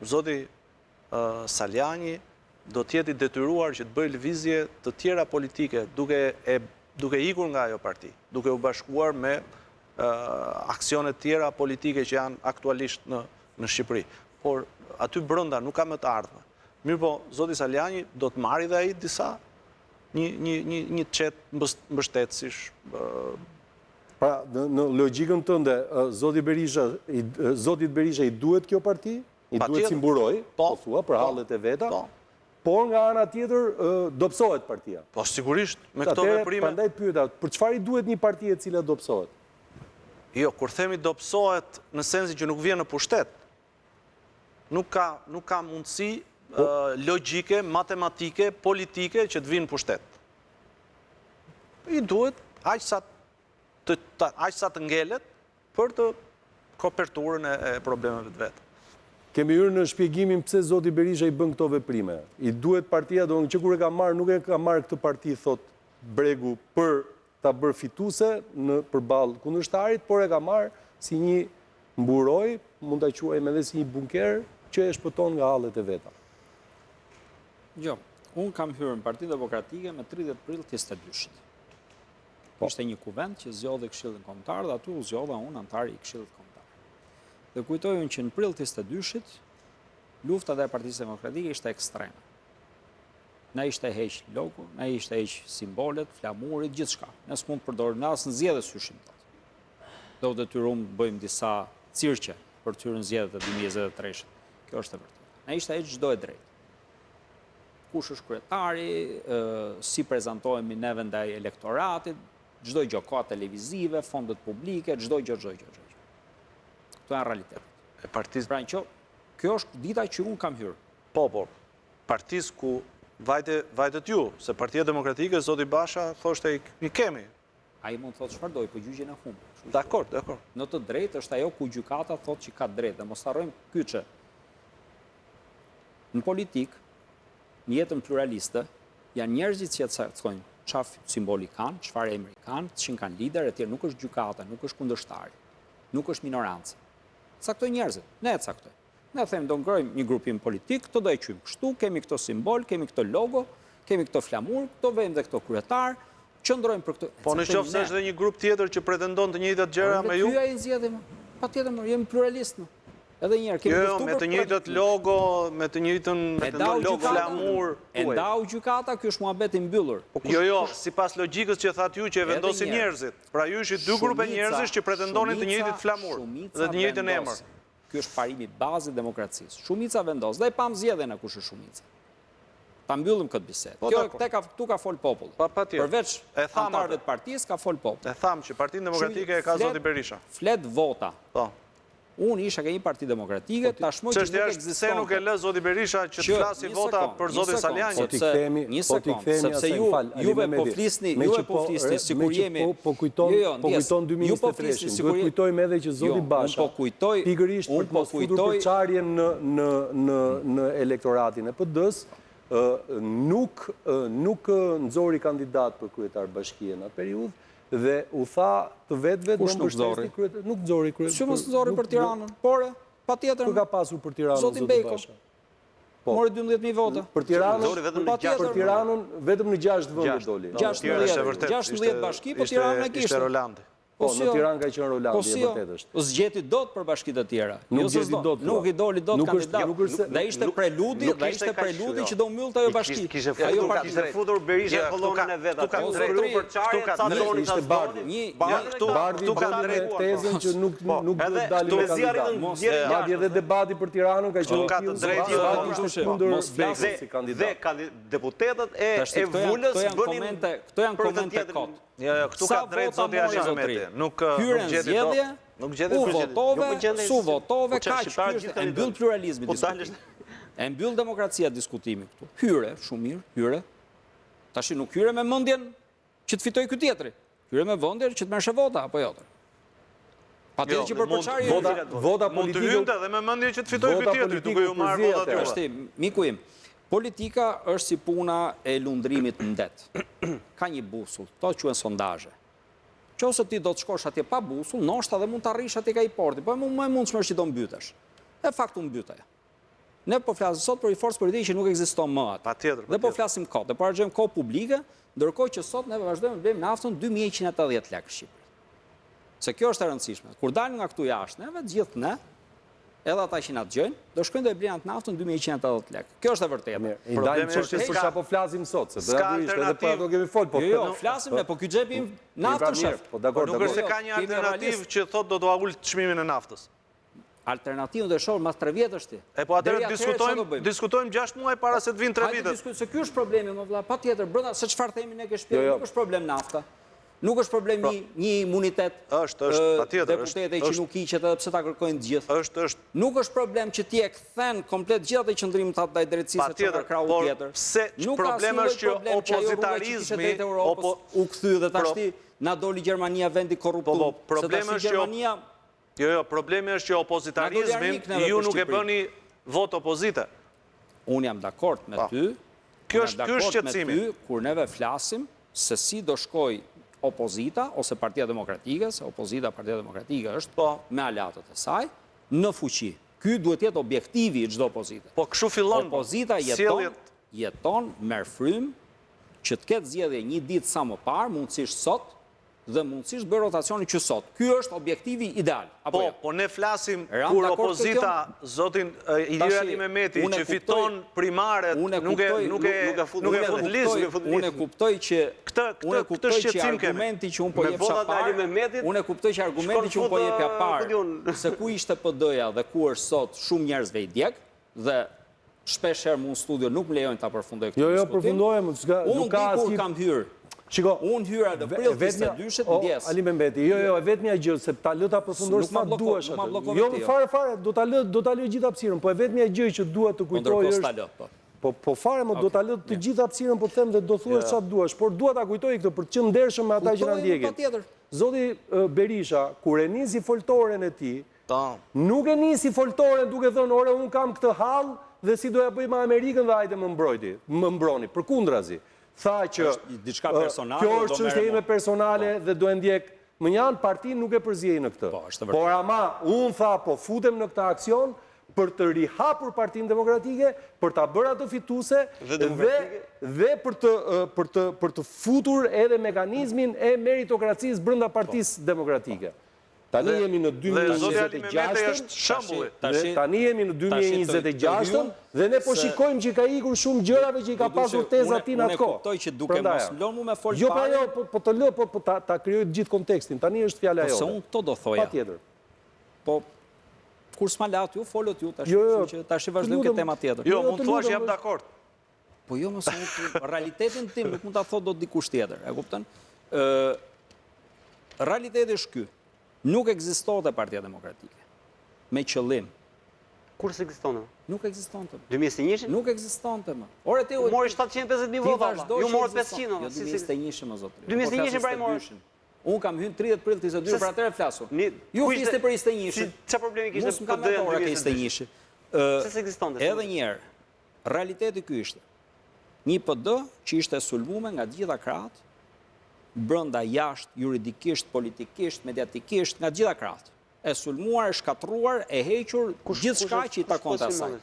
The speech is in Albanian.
zoti Saljani do t'jeti detyruar që të bëjë lëvizje të tjera politike duke ikur nga ajo parti, duke u bashkuar me aksionet tjera politike që janë aktualisht në Shqipëri. Por aty brenda nuk ka më të ardhme. Mirë po, zoti Saljani do të marrë dhe ai disa një çet mbështetësish. Pra, në logjikën tënde, zotit Berisha i duhet kjo parti? I duhet si mburoj, po thua, për hallet e veta? Por nga ana tjetër, dobësohet partia? Po, sigurisht, me këto veprime... Prandaj pyeta, për çfarë i duhet një parti e cila dobësohet? Jo, kur themi dobësohet në sensin që nuk vjen në pushtet, nuk ka mundësi logjike, matematike, politike që të vinë në pushtet. I duhet aq sa të ngelet për të koperturën e problemeve të vetë. Kemi hyrë në shpjegimin pse zoti Berisha i bën këto veprime. I duhet partia, do që kur e ka marrë, nuk e ka marrë këtë parti, thot Bregu, për ta bërë fituse në përballë kundërshtarit, por e ka marrë si një mburoj, mund ta quajmë edhe si një bunker që e shpëton nga hallet e veta. Jo, unë kam hyrë në Partinë Demokratike me 30 prill të 22-shit. Ishte një kuvend që zgjodhi Këshillin Kombëtar dhe aty u zgjodha unë antari i Këshillit Kombëtar. Dhe kujtojun që në prill të 22-shit, lufta dhe Partisë Demokratike ishte ekstreme. Na ishte heq logo, na ishte heq simbolet, flamurit, gjithçka. Ne s'mund të përdorim as në zgjedhje syshim tot. Do detyruam të bëjmë disa cirqe për të hyrë në zgjedhjet e 2023-shit. Kjo është e vërtetë. Na ishte heq çdo e drejtë. Kush është kryetari, si prezantohemi neve ndaj elektoratit, çdo gjë, ka televizive, fondet publike, çdo gjë. Këto janë realitetet. Pra kjo është dita që unë kam hyrë. Po, partisë ku vajtet ju, se Partia Demokratike, zoti Basha, thoshte i kemi. Ai mund të thotë çfarë doj, po gjyqjen e humbur. Dakor. Në të drejtë është ajo ku gjykata thotë që ka drejtë, dhe mos harrojmë kyçe. Në politikë, në jetën pluraliste, janë njerëzit që caktojnë çfarë simboli kanë, çfarë emri kanë, çin kanë lider, etj. Nuk është gjykata, nuk është kundërshtari, nuk është minorancë. Caktojnë njerëzit, ne e caktojmë. Ne them do ngrojmë një grupim politik, këto do e quajmë kështu, kemi këto simbol, kemi këto logo, kemi këto flamur, këto vëmë dhe këto kryetar, qëndrojmë për këto. Po nëse është edhe një grup tjetër që pretendon të njëjtat gjëra me ju? Ky ai zgjedhim. Patjetër, jemi pluralist. Edhe një herë kemi luftuar. Jo, me të njëjtat logo, me të njëjtën logo flamur. E ndau gjykata, ky është muhabet i mbyllur. Jo, sipas logjikës që thatë ju që e vendosin njerëzit. Pra ju ishit dy grupe njerëzish që pretendonin të njëjtit flamur dhe të njëjtën emër. Ky është parimi i bazë i demokracisë. Shumica vendos, dhe pam zgjedhjen e kush është shumica. Ta mbyllim këtë bisedë. Kjo këtu ka fol populli. Përveç antarëve të partisë ka fol populli. E tham që Partinë Demokratike e ka zoti Berisha. Flet vota. Po. Unë isha ke një Parti Demokratike, tashmë që nuk ekziston. Se nuk e lë zoti Berisha që të flasi vota për zotin Saljani. Një sekond, sepse juve po flisni sikur jemi. Po kujton 2023-shin. Duhet kujtojmë edhe që zoti Basha pikërisht për të mos futur përçarjen në elektoratin e PD-s, nuk nxori kandidat për kryetar bashkie në atë periudhë. Dhe u tha të vetëve do mbështesni kryetar. Nuk nxori kryetar. Si mos nxori për Tiranën? Por patjetër. Ku ka pasur për Tiranën zoti Basha? Mori 12.000 vota. Për Tiranën vetëm në 6 vende doli. 16 bashki, po Tirana e kishte. Ishte Rolandi. Po, në Tiranë ka qenë Rolandi, e vërtet është. Po zgjeti dot për bashkitë të tjera. Nuk i doli dot kandidat. Dhe ishte preludi, që do mbyllte ajo bashki. Kishte futur Berisha kollonën e vet atë. Ishte Bardi ka tezën që nuk do dalë kandidat. Madje edhe debati për Tiranën ka qenë kundër Bekut si kandidat. Dhe deputetët e Vulës bënin këto janë komente kot. Jo, këtu ka drejt zoti Ahmeti. Nuk gjeti dot. U votove, su votove, kaq e mbyll pluralizmi diskutimi. E mbyll demokracia diskutimi këtu. Hyre, shumë mirë, hyre. Tash nuk hyre me mendjen që të fitoj ky tjetri. Hyre me mendjen që të merrshë vota apo jo. Patjetër që për përçarje vota mund të hynte dhe me mendjen që të fitoj ky tjetri, duke ju marrë votat juve. Është miku im. Politika është si puna e lundrimit në det. Ka një busull, to quhen sondazhe. Nëse ti do të shkosh atje pa busull, ndoshta dhe mund të arrish atje ka i porti, po më mundshmë është që do mbytesh. E faktu mbyteja. Ne po flasim sot për një forcë politike që nuk ekziston më atë. Patjetër. Dhe po flasim kohë, dhe po harxojmë kohë publike, ndërkohë që sot ne vazhdojmë të blejmë naftën 2180 lekë Shqipëri. Se kjo është e rëndësishme. Kur dalim nga këtu jashtë, neve të gjithë ne, edhe ata që na dëgjojnë, do shkojnë do e blejnë atë naftën 2180 lekë. Kjo është e vërtetë. I dalim çështjes për çfarë po flasim sot, se natyrisht edhe për ato kemi fol, po. Jo, flasim ne, po ky xhepi naftën shef. Po dakor, Nuk është se ka një alternativë që thotë do të ul çmimin e naftës. Alternativën do e shohim mas 3 vjetësh ti. E po atëherë diskutojmë 6 muaj para se të vinë 3 vitet. Se ky është problemi, më vëlla, patjetër, brenda se çfarë themi ne ke shtëpi, nuk është problem nafta. Nuk është problem një imunitet deputetëve që nuk hiqet edhe pse ta kërkojnë të gjithë. Është. Nuk është problem që ti e kthen komplet gjithë ato qendrimet ndaj drejtësisë që ka krau tjetër. Nuk problemi është që opozitarizmi u kthy dhe tash na doli Gjermania vendi korruptum. Problemi është Gjermania. Jo, problemi është që opozitarizmin ju nuk e bëni vot opozite. Unë jam dakord me ty. Kjo është shqetësimi. Kur neve flasim se si do shkoj opozita ose Partia Demokratike, se opozita Partia Demokratike është me alatët e saj, në fuqi. Ky duhet jetë objektivi i çdo opozite. Po kështu fillon. Opozita jeton merr frym që të ketë zgjedhje një ditë sa më parë, mundësisht sot, dhe mundësisht bëj rotacioni që sot. Ky është objektivi ideal. Po ne flasim kur opozita, zotin Ilir Ali Mehmeti, që fiton primaret, nuk e fut listë. Unë e kuptoj që argumenti që unë po jepsha parë, unë e kuptoj që argumenti që unë po jepja parë, se ku ishte PD-ja dhe ku është sot shumë njerëzve i djeg, dhe shpesh herë mu në studio nuk më lejojnë ta përfundoj këtë diskutim. Jo, përfundojmë, nuk ka asnjë. Unë kur kam hyrë, unë hyra dhe prill 22-shit ndjes. Ali Mehmeti, jo, e vetmja gjë, se ta lë ta përfundosh sa duash atë. Jo, fare, do ta lë gjithë hapësirën, po e vetmja gjë që dua të kujtoj është... Po fare, do ta lë të gjithë hapësirën, po them dhe do thuash sa duash, por dua ta kujtoj këtë për të qenë ndershëm me ata që na ndjekin. Zoti Berisha, kur e nisi foltoren e tij, nuk e nisi foltoren duke thënë, ore, unë kam këtë hall dhe si doja bëj me Amerikën dhe hajde më mbroni, përkundrazi. Tha që kjo është çështje ime personale dhe do e ndjek më janë partinë nuk e përzjej në këtë. Por ama, unë tha, po futem në këtë aksion për të rihapur Partinë Demokratike, për ta bërë atë fituese dhe për të futur edhe mekanizmin e meritokracisë brenda Partisë Demokratike. Tani jemi në 2026, tani jemi në 2026 dhe ne po shikojmë që ka ikur shumë gjërave që i ka pasur teza ti në atë kohë. Unë e kuptoj që duke mos lënë mu me folë jo, po të lë, po ta kryoj gjithë kontekstin. Tani është fjala jote. Po se unë këto do thoja. Patjetër. Po kur s'ma lat ju, folët ju, tash i vazhdojmë këtë tema tjetër. Jo, mund thua që jam dakord. Po jo, mos realitetin tim nuk mund ta thot dot dikush tjetër, e kupton? Realiteti është ky. Nuk ekzistonte Partia Demokratike. Me qëllim. Kur s'ekzistonte? Nuk ekzistonte. 2021? Nuk ekzistonte më. Ore ti mori 750.000 vota. Ju morët 500. Jo 2021 më zotri. 2021 pra i morë. Unë kam hyrë 30 prill 22 për atëre flasur. Ju fliste për 21. Çfarë problemi kishte PD në 2021? Se s'ekzistonte. Edhe një herë. Realiteti ky ishte. Një PD që ishte sulmuar nga të gjitha krahët, brenda, jashtë, juridikisht, politikisht, mediatikisht, nga gjitha krahët. E sulmuar, e shkatruar, e hequr, gjithçka që i takonte asaj.